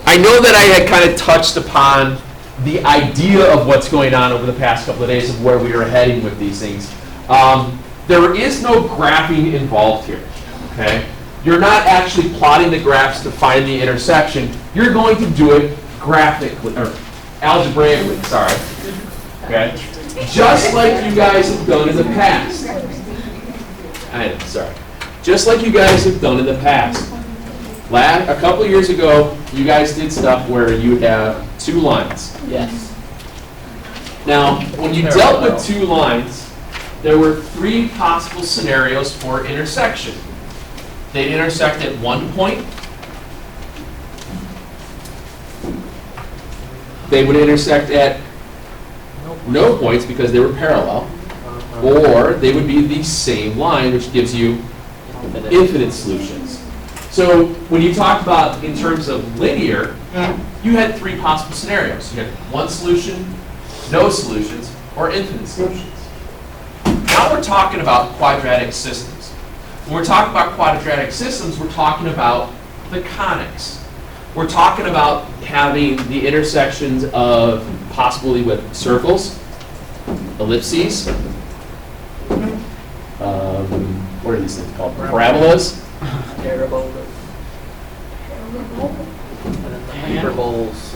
I know that I had kind of touched upon the idea of what's going on over the past couple of days of where we are heading with these things. There is no graphing involved here, okay? You're not actually plotting the graphs to find the intersection. You're going to do it graphically, or algebraically, sorry, okay? Just like you guys have done in the past. Just like you guys have done in the past. A couple of years ago, you guys did stuff where you would have two lines. Yes. Now, when you dealt with two lines, there were three possible scenarios for intersection. They'd intersect at one point. They would intersect at no points because they were parallel. Or they would be the same line, which gives you infinite solutions. So when you talk about in terms of linear, you had three possible scenarios. You had one solution, no solutions, or infinite solutions. Now we're talking about quadratic systems. When we're talking about quadratic systems, we're talking about the conics. We're talking about having the intersections of possibly with circles, ellipses, what are these things called? Parabolas? Parabolas. Hyperbolas.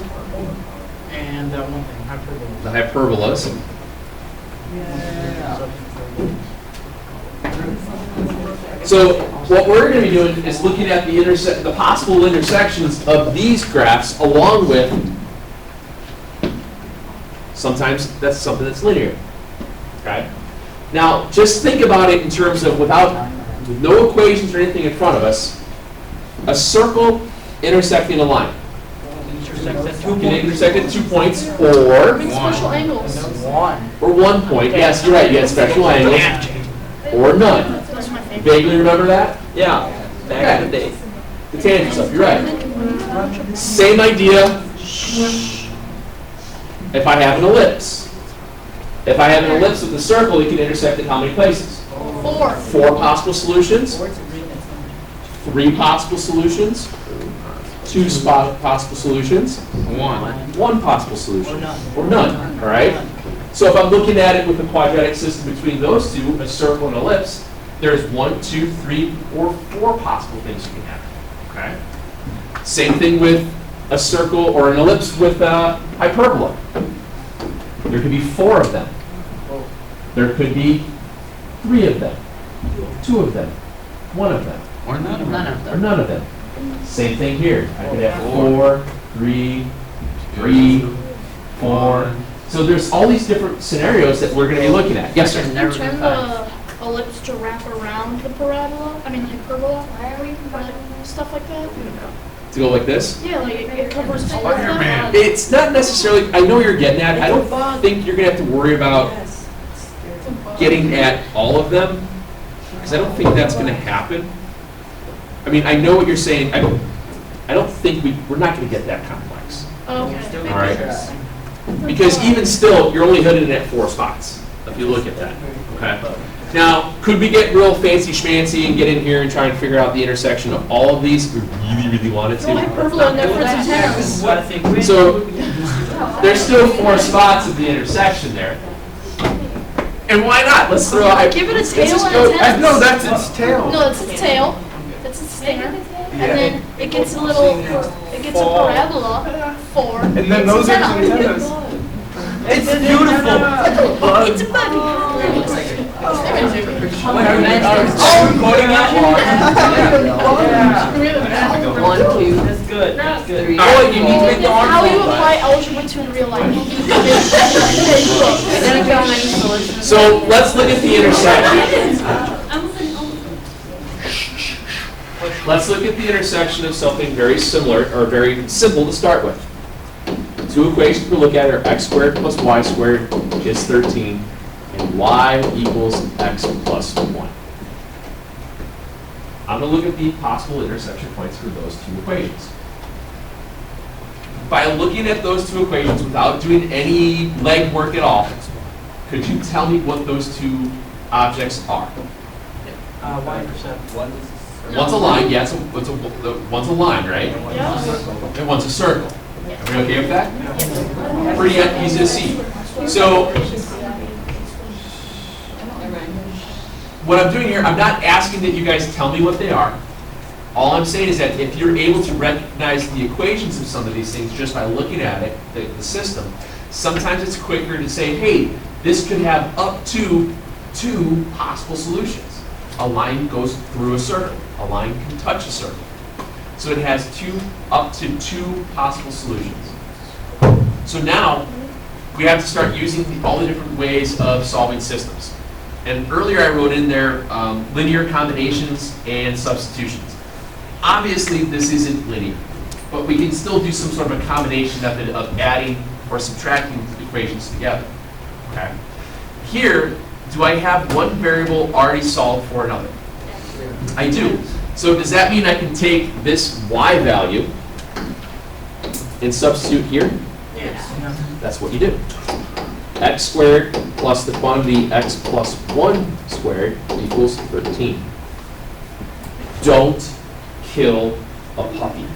And one thing, hyperbola. The hyperbolas. Yeah. So what we're going to be doing is looking at the possible intersections of these graphs along with, sometimes that's something that's linear. Okay? Now, just think about it in terms of with no equations or anything in front of us, a circle intersecting a line. Can intersect at 2 points or special angles. or 1 point. Yes, you're right. You had special angles or none. That's my favorite. Vaguely remember that? Yeah. Back in the day. The tangent stuff. You're right. Same idea. If I have an ellipse. If I have an ellipse with a circle, it can intersect at how many places? 4. 4 possible solutions. 3 possible solutions. 2 possible solutions. 1 possible solution. Or none. All right? So if I'm looking at it with a quadratic system between those two, a circle and ellipse, there's 1, 2, 3, or 4 possible things you can have. Okay? Same thing with a circle or an ellipse with a hyperbola. There could be 4 of them. There could be 3 of them, 2 of them, 1 of them, Or none of them. or none of them. Same thing here. I could have 4, 3, 3, 4. So there's all these different scenarios that we're going to be looking at. Yes, sir. You turn the ellipse to wrap around the parabola, I mean the hyperbola, or stuff like that. To go like this. Yeah, like it covers all of them. It's not necessarily, I know you're getting at, I don't think you're going to have to worry about getting at all of them, because I don't think that's going to happen. I mean, I know what you're saying. I don't think we're not going to get that complex. Okay. All right. Because even still, you're only hitting it at 4 spots, if you look at that. Okay. Now, could we get real fancy schmancy and get in here and try and figure out the intersection of all of these if we really, really wanted Well, to? hyperbola and difference. So, there's still 4 spots at the intersection there. And why not? Let's throw out. Give it a let's tail just and go- a test. No, that's its tail. No, it's its tail. That's its stinger. And then it gets a parabola 4. And then those are the antennas. It's beautiful. It's a bug. One, two. That's good. That's good. Three. Oh, you need to make It's how you apply algebra to in real life. So let's look at the intersection. Let's look at the intersection of something very similar, or very simple to start with. 2 equations we look at are x squared plus y squared is 13, and y equals x plus 1. I'm going to look at the possible intersection points for those 2 equations. By looking at those 2 equations without doing any legwork at all, could you tell me what those 2 objects are? Y%. One's a line, yeah, one's a line, right? Yeah. And one's a circle. Are we okay with that? Pretty easy to see. So, what I'm doing here, I'm not asking that you guys tell me what they are. All I'm saying is that if you're able to recognize the equations of some of these things just by looking at it, the system, sometimes it's quicker to say, hey, this could have up to 2 possible solutions. A line goes through a circle. A line can touch a circle. So it has up to 2 possible solutions. So now, we have to start using all the different ways of solving systems. And earlier I wrote in there linear combinations and substitutions. Obviously, this isn't linear, but we can still do some sort of a combination method of adding or subtracting equations together. Okay. Here, do I have one variable already solved for another? I do. So does that mean I can take this y value and substitute here? Yes. That's what you do. X squared plus the quantity x plus 1 squared equals 13. Don't kill a puppy.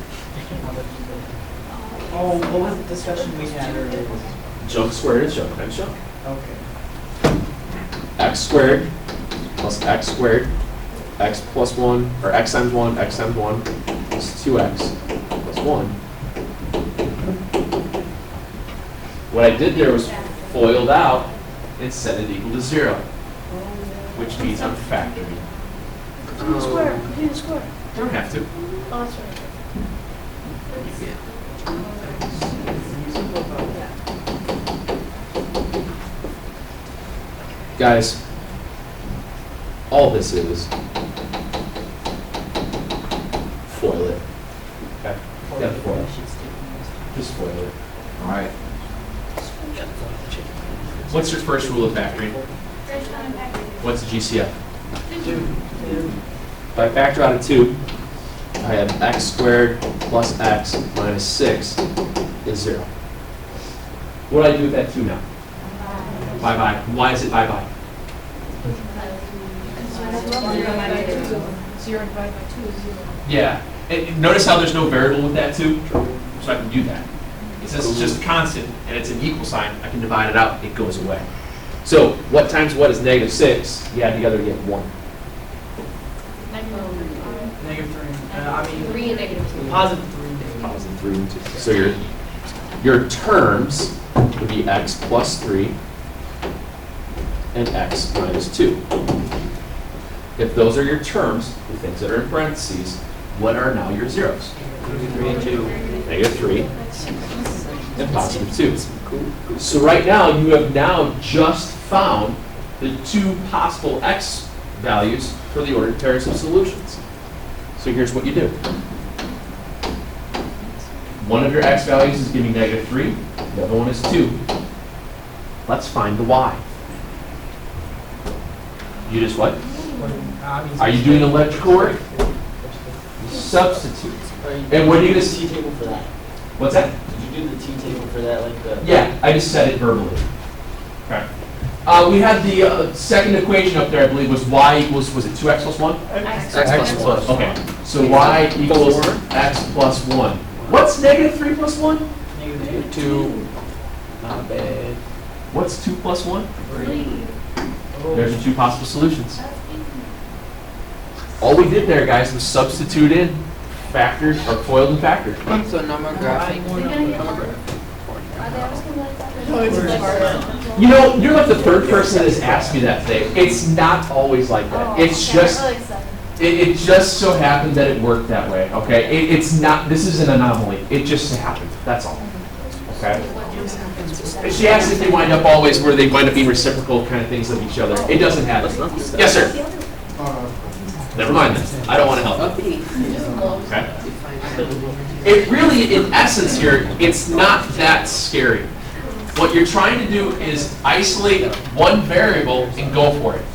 Oh, what was the discussion we had earlier? Junk squared is junk times junk. Okay. X squared plus x squared, x plus 1, or x times 1 is 2x plus 1. What I did there was FOILed out and set it equal to 0, which means I'm factoring. Complete the square. Complete the square. You don't have to. Oh, that's right. Guys, all this is FOIL it. Okay? Yeah, FOIL it. Just FOIL it. All right. What's your first rule of factoring? What's the GCF? If I factor out of 2, I have x squared plus x minus 6 is 0. What do I do with that 2 now? Bye-bye. Why is it bye-bye? 0 divided by 2 is 0. Yeah. And notice how there's no variable with that 2? So I can do that. Since it's just a constant and it's an equal sign, I can divide it out, it goes away. So what times what is negative 6? You add together, you get 1. Negative 3. I mean, 3 and negative 2. positive 3. Negative. Positive 3 and 2. So your terms would be x plus 3 and x minus 2. If those are your terms, the things that are in parentheses, what are now your zeros? Negative 3 and 2. Negative 3 and positive 2. So right now, you have now just found the 2 possible x values for the ordered pairs of solutions. So here's what you do. One of your x values is giving negative 3, the other one is 2. Let's find the y. You just what? Are you doing electrical work? Substitute. And what do you the just, T table for that? what's that? Did you do the T table for that, like the? Yeah, I just said it verbally. Okay. We had the second equation up there, I believe, was y equals, was it 2x plus 1? X plus 1. Okay, so y equals x plus 1. What's negative 3 plus 1? Negative 2. Not bad. What's 2 plus 1? 3. There's your 2 possible solutions. All we did there, guys, was substitute in factored, or FOILed and factored. So no more graphing. You know, you're like the third person that has asked me that today. It's not always like that. It's just, it just so happened that it worked that way, okay? It's not, this is an anomaly. It just happened, that's all, okay? She asked if they wind up always where they wind up being reciprocal kind of things of each other. It doesn't happen. Yes, sir? Never mind then. I don't want to help you. Okay? It really, in essence here, it's not that scary. What you're trying to do is isolate one variable and go for it.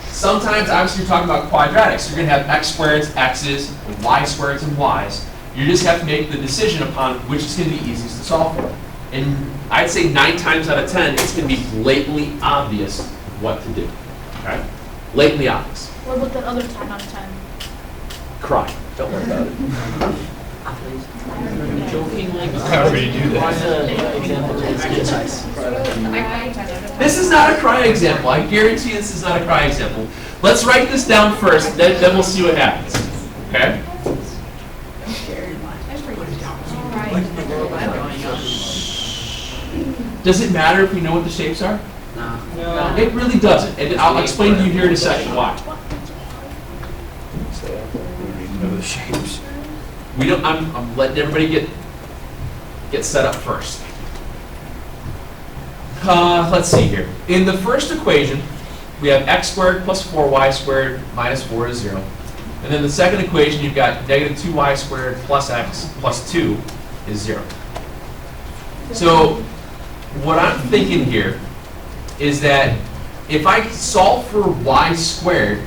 Sometimes, obviously, you're talking about quadratics. You're going to have x squareds, x's, and y squareds, and y's. You just have to make the decision upon which is going to be easiest to solve for. And I'd say 9 times out of 10, it's going to be blatantly obvious what to do. Okay? Blatantly obvious. What about that other 10 out of 10? cry. Don't worry about it. Joking like. How do you do that? What's the example? This is not a cry example. I guarantee this is not a cry example. Let's write this down first, then we'll see what happens. Okay? Does it matter if we know what the shapes are? No. It really doesn't, and I'll explain to you here in a second why. Know the shapes. We don't. I'm letting everybody get set up first. Let's see here. In the first equation, we have x squared plus 4y squared minus 4 is 0. And then the second equation, you've got negative 2y squared plus x plus 2 is 0. So what I'm thinking here is that if I solve for y squared,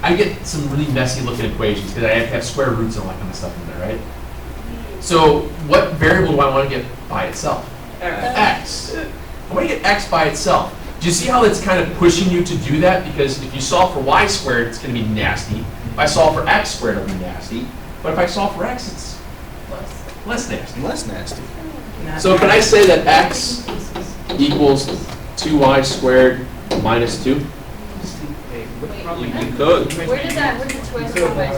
I get some really messy looking equations because I have to have square roots and all that kind of stuff in there, right? So what variable do I want to get by itself? X. I want to get x by itself. Do you see how it's kind of pushing you to do that? Because if you solve for y squared, it's going to be nasty. If I solve for x squared, it'll be nasty. But if I solve for x, it's less nasty. Less nasty. So can I say that x equals 2y squared minus 2? You could. Where did that twist go by?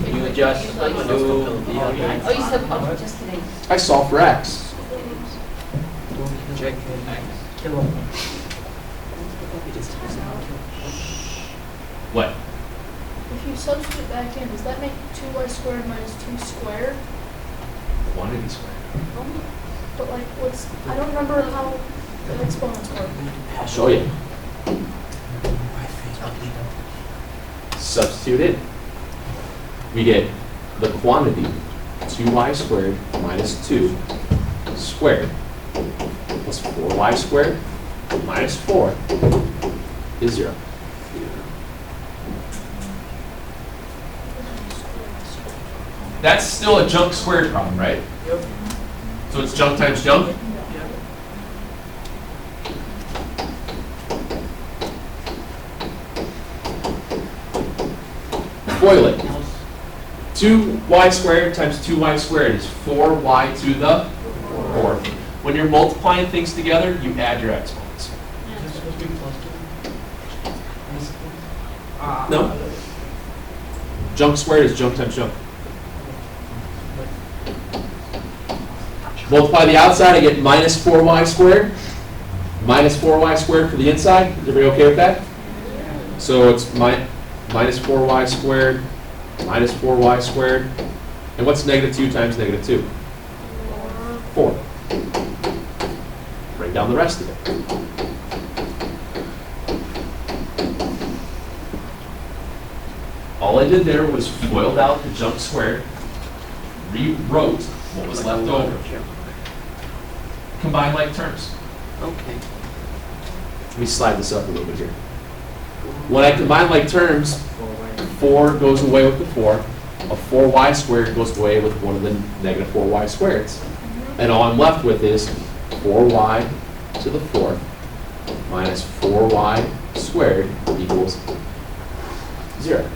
You adjust like new. Oh, you said, oh, just kidding. I solve for x. Check. What? If you substitute back in, does that make 2y squared minus 2 squared? Quantity squared. But like, I don't remember how the exponents work. I'll show you. Substitute in. We get the quantity 2y squared minus 2 squared plus 4y squared minus 4 is 0. That's still a junk squared problem, right? Yep. So it's junk times junk? Yep. FOIL it. 2y squared times 2y squared is 4y to the 4th. When you're multiplying things together, you add your exponents. Is this supposed to be plus 2? No. Junk squared is junk times junk. Multiply the outside, I get minus 4y squared. Minus 4y squared for the inside. Is everybody okay with that? So it's minus 4y squared minus 4y squared. And what's negative 2 times negative 2? 4. Write down the rest of it. All I did there was FOILed out the junk squared, rewrote what was left over. Combine like terms. Okay. Let me slide this up a little bit here. When I combine like terms, 4 goes away with the 4. A 4y squared goes away with one of the negative 4y squareds. And all I'm left with is 4y to the 4th minus 4y squared equals 0.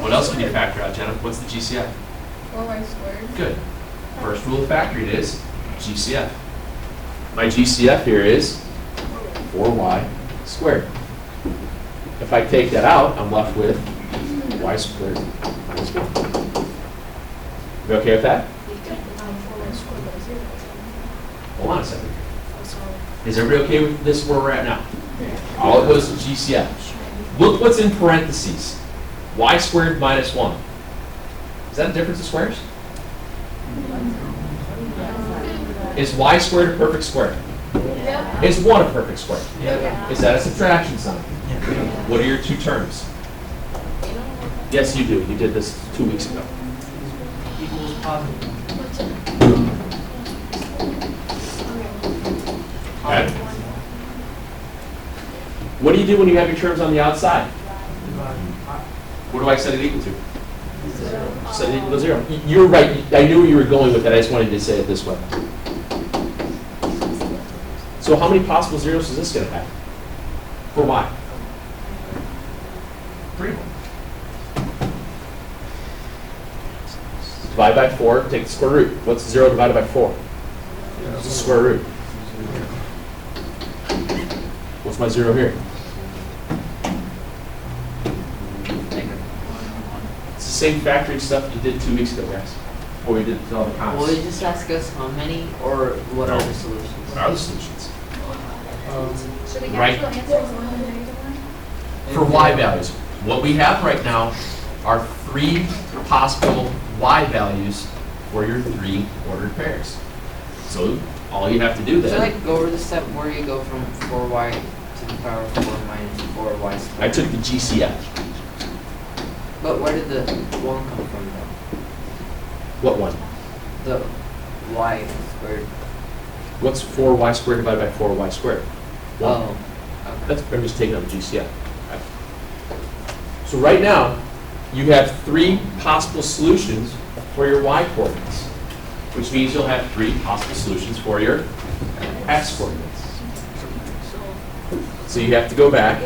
What else can you factor out, Jenna? What's the GCF? 4y squared. Good. First rule of factoring is GCF. My GCF here is 4y squared. If I take that out, I'm left with y squared minus 1. You okay with that? Hold on a second. Is everybody okay with this where we're at now? All it goes to GCF. Look what's in parentheses. Y squared minus 1. Is that a difference of squares? Is y squared a perfect square? Is 1 a perfect square? Is that a subtraction sign? What are your two terms? Yes, you do. You did this 2 weeks ago. Equals positive. Okay. What do you do when you have your terms on the outside? What do I set it equal to? Set it equal to 0. You're right. I knew where you were going with that. I just wanted to say it this way. So how many possible zeros is this going to have? For y? 3. Divide by 4, take the square root. What's 0 divided by 4? It's the square root. What's my 0 here? It's the same factoring stuff you did 2 weeks ago, guys. Or we did all the Will they comments. just ask us how many, or what are the solutions? What are the solutions? So the Right. actual answer is 1 and the negative 1? For y values, what we have right now are 3 possible y values for your 3 ordered pairs. So all you have to do So then, like go over the step where you go from 4y to the power of 4 minus 4y I squared. took the GCF. But where did the 1 come from though? What one? The y squared. What's 4y squared divided by 4y squared? 1. Oh. Okay. That's, I'm just taking out the GCF. Okay. So right now, you have 3 possible solutions for your y coordinates, which means you'll have 3 possible solutions for your x coordinates. So you have to go back.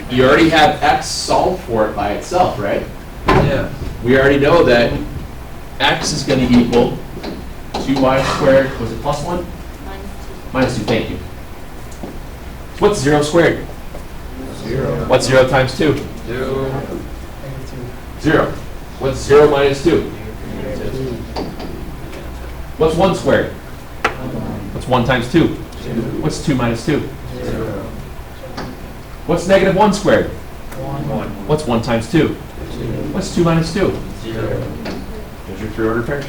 You already have x solved for it by itself, right? Yeah. We already know that x is going to equal 2y squared, was it plus 1? Minus 2, thank you. What's 0 squared? 0. What's 0 times 2? 2. 0. What's 0 minus 2? What's 1 squared? What's 1 times 2? What's 2 minus 2? 0. What's negative 1 squared? 1. What's 1 times 2? What's 2 minus 2? 0. There's your 3 ordered pairs.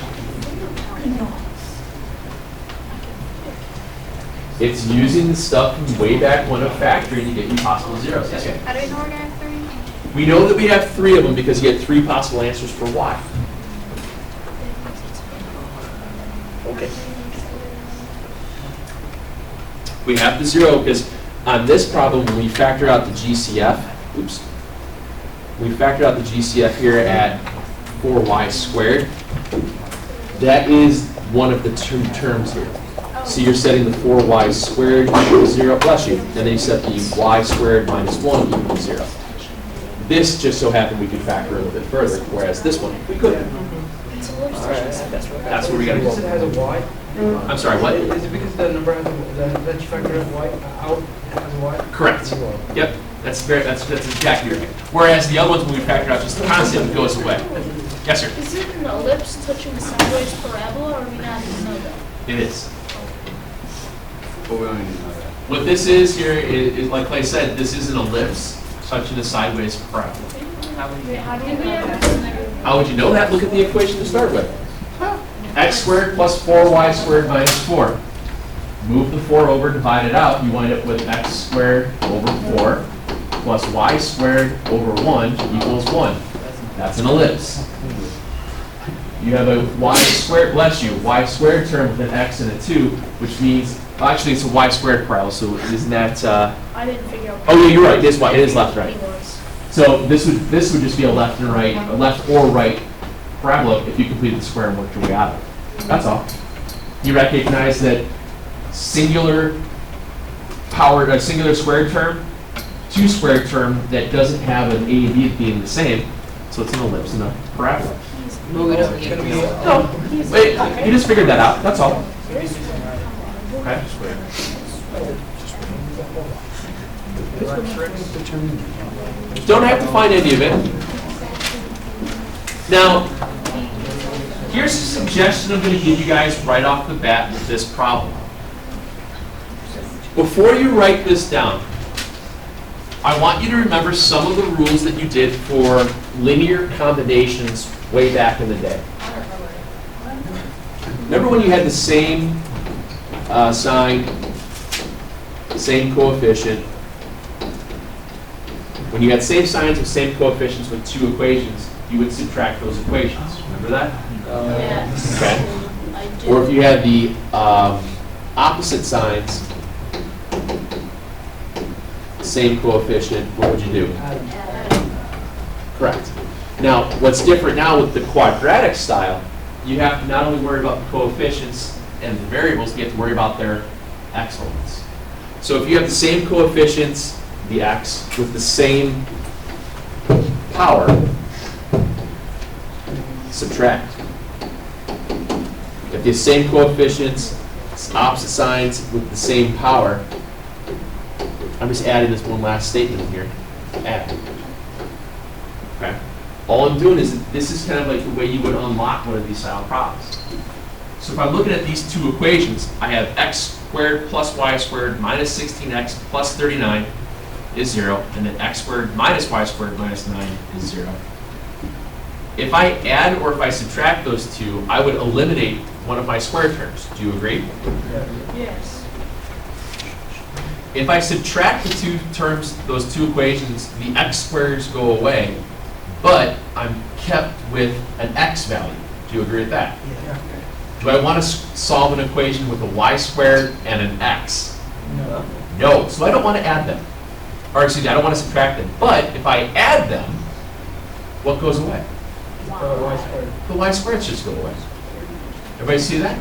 It's using the stuff from way back when of factoring to get you possible zeros. Yes, sir. How do we know we're gonna have 3? We know that we have 3 of them because you had 3 possible answers for y. Okay. We have the 0 because on this problem, when we factor out the GCF, oops, we factor out the GCF here at 4y squared. That is one of the 2 terms here. So you're setting the 4y squared equals 0, bless you, and then you set the y squared minus 1 equals 0. This just so happened we could factor a little bit further, whereas this one, we couldn't. That's where we gotta Because it go. has a y? I'm sorry, what? Is it because the number has that you factor out y out has a y? Correct. Yep, that's exactly right. Whereas the other ones, when we factor out just the constant, it goes away. Yes, sir? Is it an ellipse touching a sideways parabola, or do we not even know that? It is. But we don't need to know that. What this is here is, like Clay said, this is an ellipse touching a sideways parabola. How do we know that? How would you know that? Look at the equation to start with. X squared plus 4y squared minus 4. Move the 4 over, divide it out, you wind up with x squared over 4 plus y squared over 1 equals 1. That's an ellipse. You have a y squared, bless you, y squared term with an x and a 2, which means, actually it's a y squared parabola, so isn't that, I didn't figure out. oh yeah, you're right, it is y, it is left, right. It was. So this would just be a left and right, a left or right parabola if you completed the square and worked your way out of it. That's all. You recognize that singular powered, a singular squared term, 2 squared term that doesn't have an a and b being the same, so it's an ellipse and a parabola. But we don't need to know. No, wait, you just figured that out, that's all. Okay. Don't have to find any of it. Now, here's a suggestion I'm going to give you guys right off the bat with this problem. Before you write this down, I want you to remember some of the rules that you did for linear combinations way back in the day. Remember when you had the same sign, same coefficient? When you had same signs with same coefficients with 2 equations, you would subtract those equations. Remember that? Yes. Okay. I did. Or if you had the opposite signs, same coefficient, what would you do? Correct. Now, what's different now with the quadratic style, you have to not only worry about the coefficients and the variables, we have to worry about their exponents. So if you have the same coefficients, the x, with the same power, subtract. If the same coefficients, opposite signs with the same power, I'm just adding this one last statement in here. Add. Okay? All I'm doing is, this is kind of like the way you would unlock one of these style problems. So if I'm looking at these two equations, I have x squared plus y squared minus 16x plus 39 is 0, and then x squared minus y squared minus 9 is 0. If I add or if I subtract those two, I would eliminate one of my square terms. Do you agree? Yes. If I subtract the two terms, those two equations, the x squareds go away, but I'm kept with an x value. Do you agree with that? Do I want to solve an equation with a y squared and an x? No. No, so I don't want to add them. Or excuse me, I don't want to subtract them. But if I add them, what goes away? Y squared. The y squareds just go away. Everybody see that?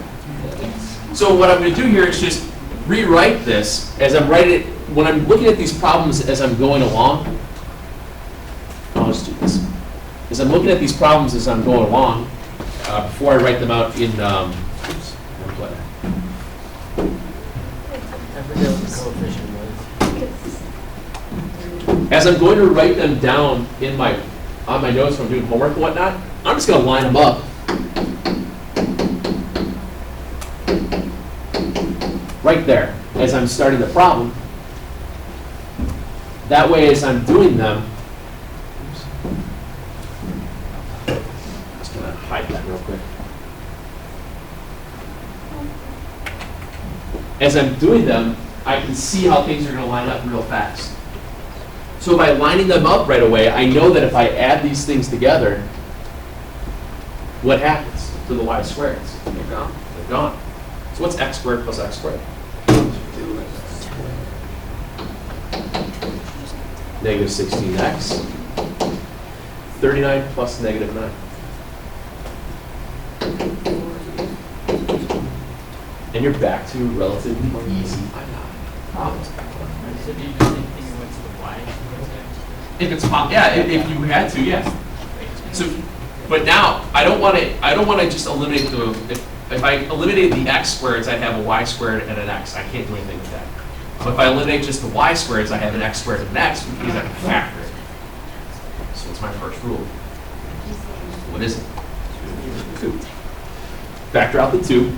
So what I'm going to do here is just rewrite this as I'm writing it, when I'm looking at these problems as I'm going along. I'll just do this. As I'm looking at these problems as I'm going along, before I write them out in, oops, one letter. I forget what the coefficient was. As I'm going to write them down in on my notes when I'm doing homework and whatnot, I'm just going to line them up. Right there, as I'm starting the problem. That way, as I'm doing them, I'm just going to hide that real quick. As I'm doing them, I can see how things are going to line up real fast. So by lining them up right away, I know that if I add these things together, what happens to the y squareds? They're gone. They're gone. So what's x squared plus x squared? Negative 16x. 39 plus negative 9. And you're back to relatively easy problems. If it's if you had to, yes. So, but now I don't want to just eliminate the. If I eliminated the x squareds, I'd have a y squared and an x. I can't do anything with that. But if I eliminate just the y squareds, I have an x squared and an x, which means I can factor it. So what's my first rule? What is it? 2. Factor out the 2.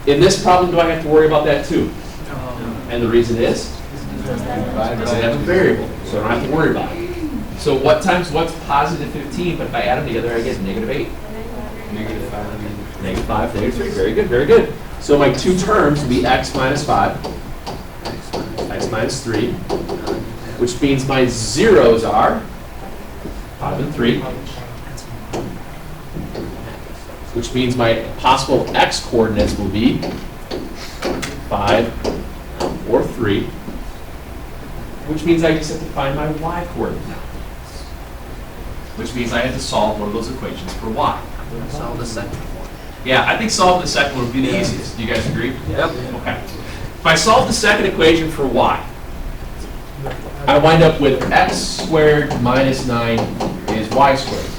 In this problem, do I have to worry about that too? And the reason is? Because I have a variable, so I don't have to worry about it. So what times what's positive 15, but if I add them together, I get negative 8. Negative 5. Negative 5, negative 3. Very good, very good. So my two terms will be x minus 5, x minus 3, which means my zeros are 5 and 3, which means my possible x coordinates will be 5 or 3, which means I just have to find my y coordinate now, which means I have to solve one of those equations for y. Solve the second one. Yeah, I think solving the second one would be the easiest. Do you guys agree? Yep. Okay. If I solve the second equation for y, I wind up with x squared minus 9 is y squared.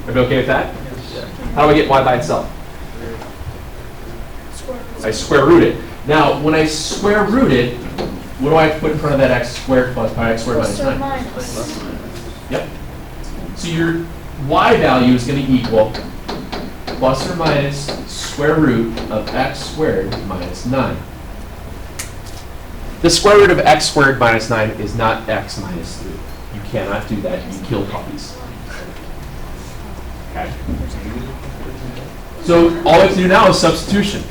Are you okay with that? How do I get y by itself? I square root it. Now, when I square root it, what do I have to put in front of that x squared plus x squared minus 9? Minus. Yep. So your y value is going to equal plus or minus square root of x squared minus 9. The square root of x squared minus 9 is not x minus 3. You cannot do that. You kill puppies. Okay. So all we have to do now is substitution.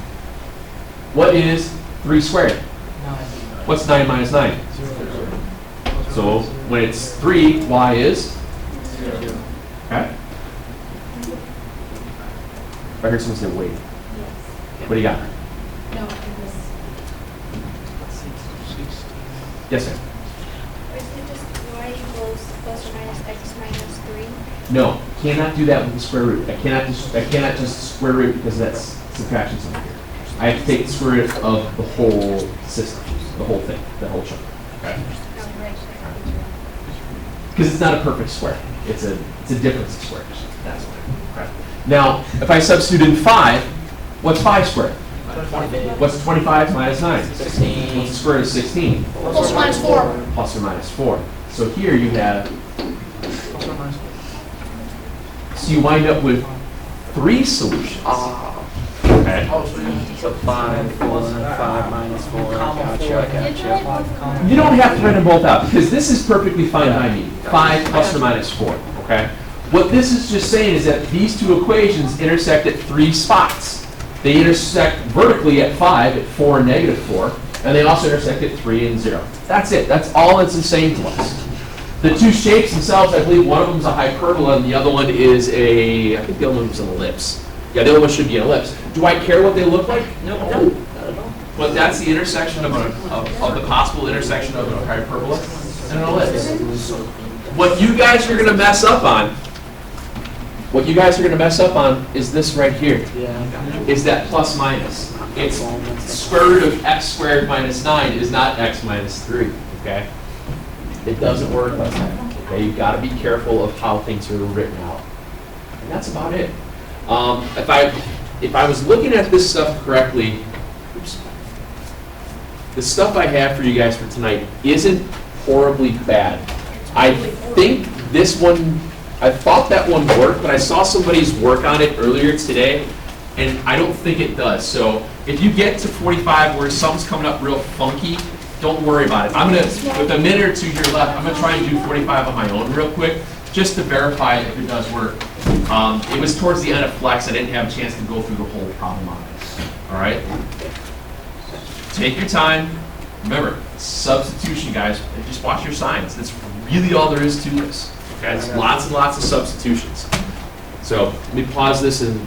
What is 3 squared? What's 9 minus 9? So when it's 3, y is? Okay. If I heard someone say wait. What do you got? No, it was. Yes, sir. Is it just y equals plus or minus x minus 3. No, cannot do that with the square root. I cannot just square root because that's subtraction somewhere here. I have to take the square root of the whole system, the whole thing, the whole chunk. Okay? Because it's not a perfect square. It's a difference of squares. That's why. Okay. Now, if I substitute in 5, what's 5 squared? What's 25 minus 9? 16. What's the square root of 16? Plus or minus 4. Plus or minus 4. So here you have, so you wind up with 3 solutions. Okay. So 5, 4, 5 minus 4. Gotcha. You don't have to write them both out because this is perfectly fine by me. 5 plus or minus 4. Okay. What this is just saying is that these two equations intersect at 3 spots. They intersect vertically at 5, at 4 and negative 4, and they also intersect at 3 and 0. That's it. That's all it's saying to us. The two shapes themselves, I believe one of them is a hyperbola and the other one is I think the other one was an ellipse. Yeah, the other one should be an ellipse. Do I care what they look like? No. Not at all. But that's the intersection of the possible intersection of a hyperbola and an ellipse. What you guys are going to mess up on, is this right here. Is that plus minus. It's square root of x squared minus 9 is not x minus 3, okay? It doesn't work like that, okay? You've got to be careful of how things are written out. And that's about it. If I was looking at this stuff correctly, the stuff I have for you guys for tonight isn't horribly bad. I think this one, I thought that one worked, but I saw somebody's work on it earlier today, and I don't think it does. So if you get to 45 where something's coming up real funky, don't worry about it. I'm gonna, with a minute or two here left, I'm gonna try and do 45 on my own real quick, just to verify if it does work. It was towards the end of Flex, I didn't have a chance to go through the whole problem on it. All right? Take your time. Remember, substitution, guys. Just watch your signs. That's really all there is to this. Okay? It's lots and lots of substitutions. So let me pause this and